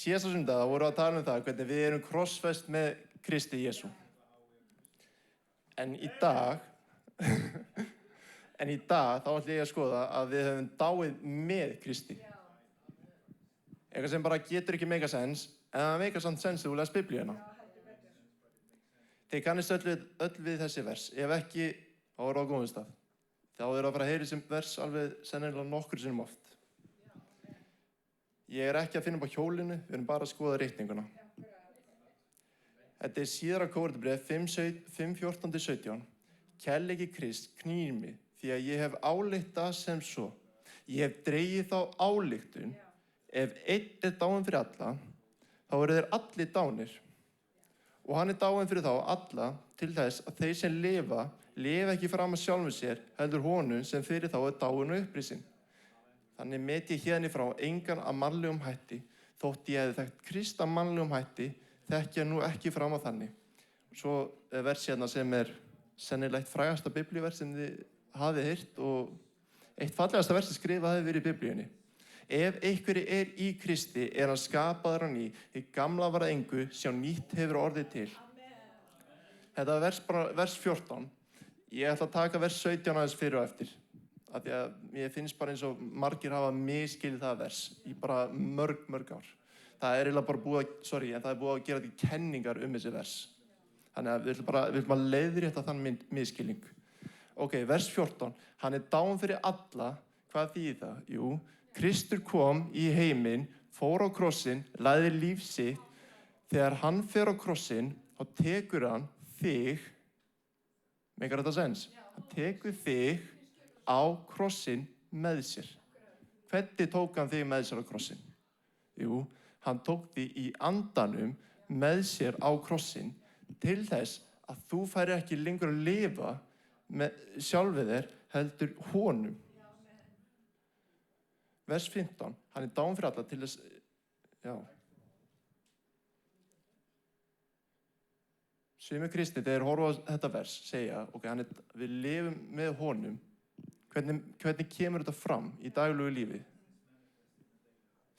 Síðasta sunnudag vorum við að tala það hvernig við erum krossfest með Kristi Jesú. En í dag þá ætla ég að skoða að við höfum dáið með Kristi. Eitthvað sem bara getur ekki mega sens, en það meikar samt sens þegar þú les Biblíuna. Þið kannist öll við þessi vers. Ef ekki, þá er það á góðum stað. Þá er að fara að heyra þessi vers alveg sennilega nokkur sinnum oft. Ég er ekki að finna upp á hjólinu, við erum bara að skoða ritninguna. Þetta er síðara Kórinthubréf 5:14-17. Kærleiki Krists knýr mig, því að ég hef ályktað sem svo. Ég hef dregið þá ályktun, ef einn er dáinn fyrir alla, þá eru þeir allir dánir. Og hann er dáinn fyrir þá alla til þess að þeir sem lifa ekki fram að sjálfum sér, heldur honum sem fyrir þá er dáinn og upprisinn. Þannig met ég hérni frá engan að mannlegum hætti, þótt ég hefði þekkt Krist að mannlegum hætti, þekki ég nú ekki fram að þannig. Svo er vers hérna sem er sennilega eitt frægasta biblíuvers sem þið hafið heyrt og eitt fallegasta vers sem skrifað hefur verið í Biblíunni. Ef einhverju er í Kristi, er hann skapaður á ný, hið gamla var að engu, sjá nýtt hefur orðið til. Þetta er vers 14. Ég ætla að taka vers 17 aðeins fyrir og eftir. Af því að mér finnst bara eins og margir hafa misskilið það vers í bara mörg ár. Það er eiginlega bara búið að gera þetta kenningar þessi vers. Þannig að við ætlum að leiðrétta þann misskilning. Ok, vers 14. Hann er dáinn fyrir alla. Hvað þýðir það? Jú, Kristur kom í heiminn, fór á krossinn, lagði líf sitt. Þegar hann fer á krossinn, þá tekur hann þig, meikar þetta sens? Hann tekur þig á krossinn með sér. Hvernig tók hann þig með sér á krossinn? Jú, hann tók þig í andanum með sér á krossinn til þess að þú færi ekki lengur að lifa með sjálfið þér heldur honum. Vers 15, hann er dáinn fyrir alla til þess, Sumir kristnir, þegar horfa á þetta vers, segja, við lifum með honum. Hvernig kemur þetta fram í daglegu lífi?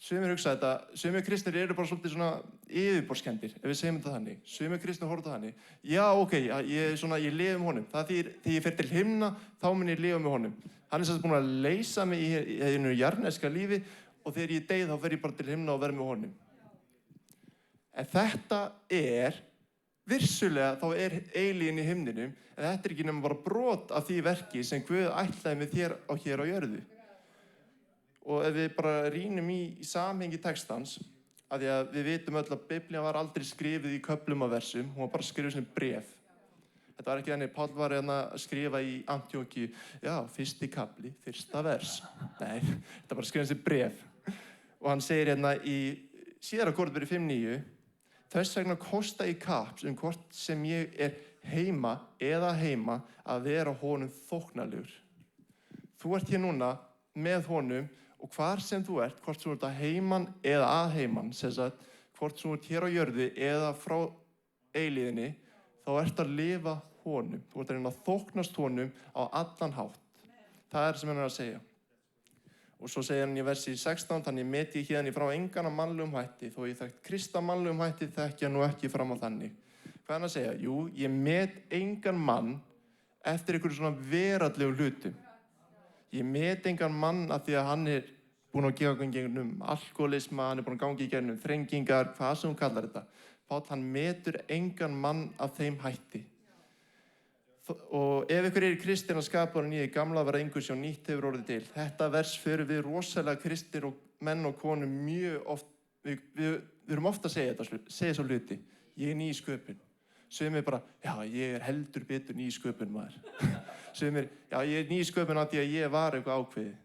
Sumir hugsa þetta, sumir kristnir eru bara svolítið svona yfirborðskenndir, ef við segjum þetta þannig. Sumir kristnir horfa þetta þannig. Já, ég lifi með honum. Það þýðir, þegar ég fer til himna, þá mun ég lifa með honum. Hann er sem sagt búinn að leysa mig í einu jarðneska lífi og þegar ég deyð, þá fer ég bara til himna og verð með honum. En þetta er vissulega þá er eilífinn í himninum, en þetta er ekki nema bara brot af því verki sem Guð ætlaði með þér hér á jörðu. Og ef við bara rýnum í samhengi textans, af því að við vitum öll að Biblían var aldrei skrifuð í köflum af versum, hún var bara skrifuð sem bréf. Þetta var ekki þannig, Páll var að skrifa í Antíókíu, fyrsti kafli, fyrsta vers. Nei, þetta var skrifuð sem bréf. Og hann segir í síðara Kórinthubréfi 5:9, þess vegna kosta í kapps hvort sem ég er heima eða heima að vera honum þóknalegur. Þú ert hér núna með honum og hvar sem þú ert, hvort þú ert að heiman eða að heiman, hvort þú ert hér á jörðu eða frá eilíðinni, þá ert að lifa honum. Þú ert að reyna að þóknast honum á allan hátt. Það er sem hann er að segja. Og svo segir hann í versi 16, þannig met ég hérni frá engan að mannlegum hætti, þó ég þekkt Krist að mannlegum hætti þekki ég nú ekki fram á þannig. Hvað er hann að segja? Jú, ég met engan mann eftir einhverju svona veraldlegu hlutum. Ég met engan mann af því að hann er búinn að gefa í gegnum alkoholisma, hann er búinn að ganga í gegnum þrengingar, hvað sem hún kallar þetta. Páll, hann metur engan mann af þeim hætti. Og ef ykkur er í Kristina skapar hann í því gamla var engu sjá nýtt hefur orðið til. Þetta vers fyrir við rosalega kristir og menn og konur mjög oft, við erum ofta að segja svo hluti. Ég er ný í sköpun. Sumir bara, ég er heldur betur ný í sköpun maður. Sumir, ég er ný í sköpun af því að ég var eitthvað ákveðið.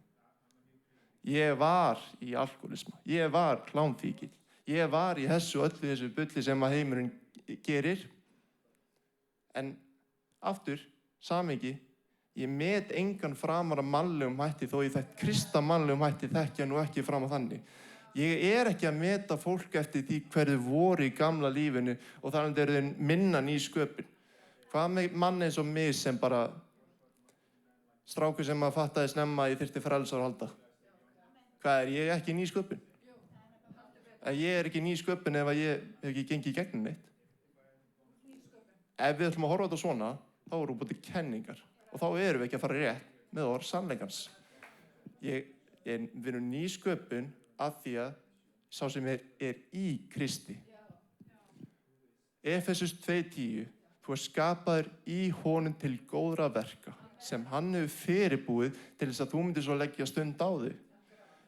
Ég var í alkoholisma. Ég var klámfíkill. Ég var í öllu þessu bulli sem að heimurinn gerir. En aftur, samhengi, ég met engan framar að mannlegum hætti þó ég þekkt Krist að mannlegum hætti þekki ég nú ekki fram á þannig. Ég er ekki að meta fólk eftir því hverju voru í gamla lífinu og þannig eru þeir minna ný sköpun. Hvað með mann eins og mig sem bara strákur sem að fattaði snemma að ég þyrfti frelsar að halda? Hvað er ég ekki ný sköpun? að ég er ekki ný sköpun ef að ég hef ekki gengið í gegnum neitt. Ef við ætlum að horfa á þetta svona, þá erum við búin til kenningar og þá erum við ekki að fara rétt með orð sannleikans. Við erum ný sköpun af því að sá sem er í Kristi. Efesus 2:10, þú ert skapaður í honum til góðra verka sem hann hefur fyrirbúið til þess að þú myndir svo leggja stund á þig.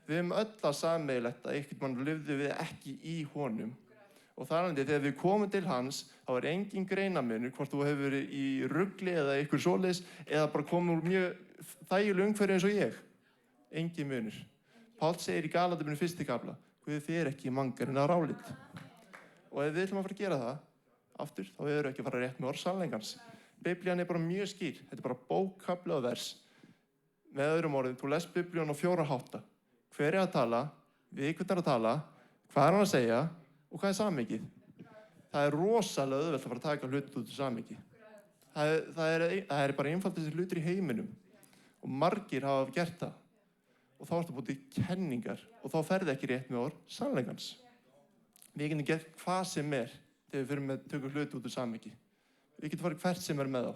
Við höfum öll að sameiginlegt að einhvern mann lifðu við ekki í honum. Og þar alveg þegar við komum til hans, þá er engin greinamunur hvort þú hefur verið í rugli eða ykkur svoleiðis eða bara komið úr mjög þægileg umhverfi eins og ég. Engin munur. Páll segir í Galatíabréfinu 1. kafla, Guð fer ekki mangarinn að rálit. Og ef við ætlum að fara að gera það, aftur, þá erum við ekki að fara rétt með orð sannleikans. Biblían er bara mjög skýr. Þetta er bara bókkafli og vers. Með öðrum orðum, þú lest Biblíun á 4 hátta. Hver er að tala? Við hvern er að tala? Hvað er hann að segja? Og hvað er samhengið? Það er rosalega auðvelt að fara að taka hluti út úr samhengi. Það er bara einfalt þessi hlutir í heiminum. Og margir hafa gert það. Og þá ertu búin til kenningar. Og þá ferði ekki rétt með orð sannleikans. Við getum gert hvað sem er þegar við fyrir með tökum hluti út úr samhengi. Við getum farið hvert sem er með þá.